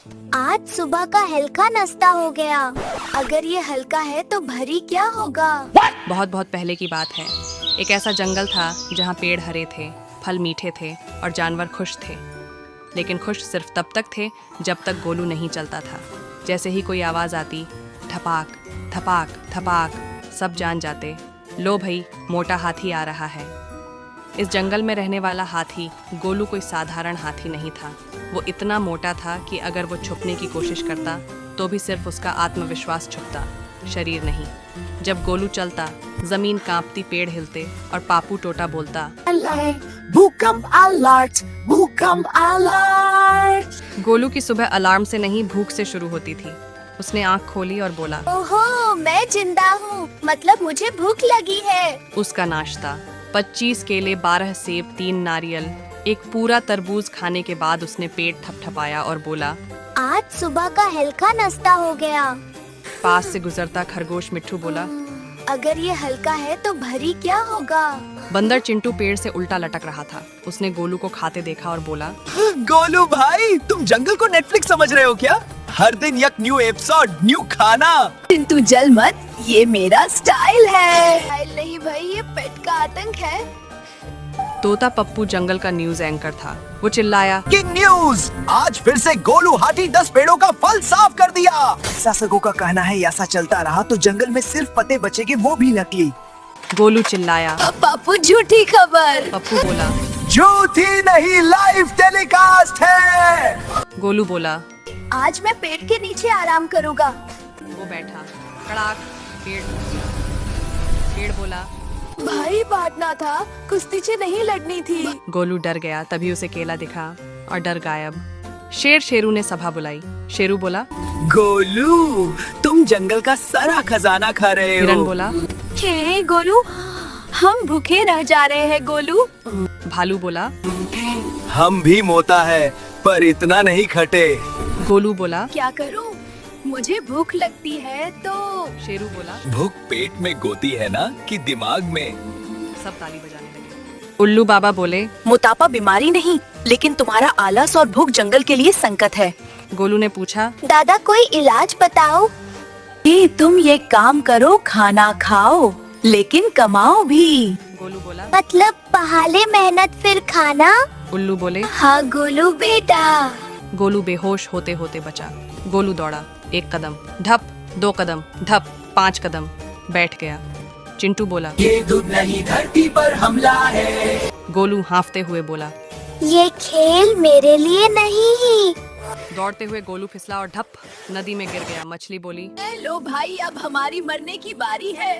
आज सुबह का हल्का नाश्ता हो गया। अगर ये हल्का है तो भारी क्या होगा? बहुत बहुत पहले की बात है। एक ऐसा जंगल था जहाँ पेड़ हरे थे, फल मीठे थे और जानवर खुश थे। लेकिन खुश सिर्फ तब तक थे जब तक गोलू नहीं चलता था। जैसे ही कोई आवाज़ आती, ठपाक थपाक थपाक, सब जान जाते, लो भाई मोटा हाथी आ रहा है। इस जंगल में रहने वाला हाथी गोलू कोई साधारण हाथी नहीं था। वो इतना मोटा था कि अगर वो छुपने की कोशिश करता तो भी सिर्फ उसका आत्मविश्वास छुपता, शरीर नहीं। जब गोलू चलता, जमीन कांपती, पेड़ हिलते और पापू टोटा बोलता, भूकंप अलर्ट, भूकंप अलर्ट। गोलू की सुबह अलार्म से नहीं, भूख से शुरू होती थी। उसने आंख खोली और बोला, ओहो, मैं जिंदा हूँ, मतलब मुझे भूख लगी है। उसका नाश्ता 25 केले, 12 सेब, 3 नारियल, एक पूरा तरबूज खाने के बाद उसने पेट थपथपाया और बोला, आज सुबह का हल्का नाश्ता हो गया। पास से गुजरता खरगोश मिट्ठू बोला, अगर ये हल्का है तो भारी क्या होगा? बंदर चिंटू पेड़ से उल्टा लटक रहा था। उसने गोलू को खाते देखा और बोला, गोलू भाई, तुम जंगल को नेटफ्लिक्स समझ रहे हो क्या? हर दिन एक न्यू एपिसोड, न्यू खाना। किंतु जल मत, ये मेरा स्टाइल है। स्टाइल नहीं भाई, ये पेट का आतंक है। तोता पप्पू जंगल का न्यूज एंकर था। वो चिल्लाया, किंग न्यूज, आज फिर से गोलू हाथी 10 पेड़ों का फल साफ कर दिया। शासकों का कहना है ऐसा चलता रहा तो जंगल में सिर्फ पत्ते बचेंगे, वो भी नकली। गोलू चिल्लाया। पापू झूठी खबर। पप्पू बोला, झूठी नहीं, लाइव टेलीकास्ट है। गोलू बोला। आज मैं पेड़ के नीचे आराम करूँगा। वो बैठा, कड़ाक, पेड़ पेड़ बोला, भाई बांटना था, कुश्ती नहीं लड़नी थी। गोलू डर गया। तभी उसे केला दिखा और डर गायब। शेर शेरू ने सभा बुलाई। शेरू बोला, गोलू, तुम जंगल का सारा खजाना खा रहे हो। हिरन बोला, हे गोलू, हम भूखे रह जा रहे हैं गोलू। भालू बोला, हम भी मोटा है पर इतना नहीं खटे। गोलू बोला, क्या करूं? मुझे भूख लगती है तो। शेरू बोला। भूख पेट में गोती है ना कि दिमाग में? सब ताली बजाने लगे। उल्लू बाबा बोले, मोटापा बीमारी नहीं, लेकिन तुम्हारा आलस और भूख जंगल के लिए संकट है। गोलू ने पूछा, दादा कोई इलाज बताओ। तुम ये काम करो, खाना खाओ लेकिन कमाओ भी। गोलू बोला। मतलब पहले मेहनत फिर खाना। उल्लू बोले। हाँ गोलू बेटा। गोलू बेहोश होते होते बचा। गोलू दौड़ा, 1 कदम, धप, 2 कदम, धप, 5 कदम, बैठ गया। चिंटू बोला, ये दूध नहीं, धरती पर हमला है। गोलू हांफते हुए बोला, ये खेल मेरे लिए नहीं। दौड़ते हुए गोलू फिसला और ढप, नदी में गिर गया। मछली बोली, लो भाई, अब हमारी मरने की बारी है।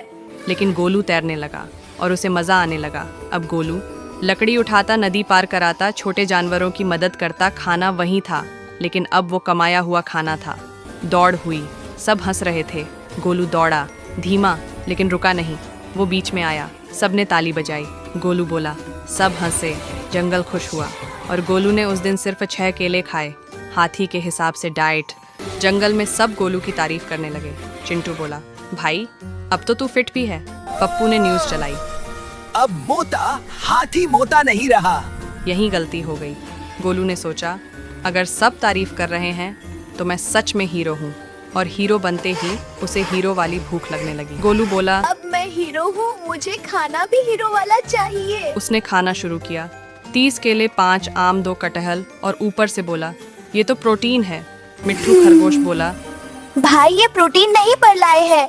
लेकिन गोलू तैरने लगा और उसे मजा आने लगा। अब गोलू लकड़ी उठाता, नदी पार कराता, छोटे जानवरों की मदद करता। खाना वही था, लेकिन अब वो कमाया हुआ खाना था। दौड़ हुई, सब हंस रहे थे। गोलू दौड़ा, धीमा, लेकिन रुका नहीं। वो बीच में आया, सबने ताली बजाई। गोलू बोला, सब हंसे, जंगल खुश हुआ। और गोलू ने उस दिन सिर्फ 6 केले खाए, हाथी के हिसाब से डाइट। जंगल में सब गोलू की तारीफ करने लगे। चिंटू बोला, भाई अब तो तू फिट भी है। पप्पू ने न्यूज़ चलाई। अब मोटा हाथी मोटा नहीं रहा। यही गलती हो गई। गोलू ने सोचा, अगर सब तारीफ कर रहे हैं तो मैं सच में हीरो हूँ। और हीरो बनते ही उसे हीरो वाली भूख लगने लगी। गोलू बोला, अब मैं हीरो हूँ, मुझे खाना भी हीरो वाला चाहिए। उसने खाना शुरू किया। 30 केले, 5 आम, 2 कटहल और ऊपर से बोला, ये तो प्रोटीन है। मिट्ठू खरगोश बोला, भाई ये प्रोटीन नहीं पर लाए है,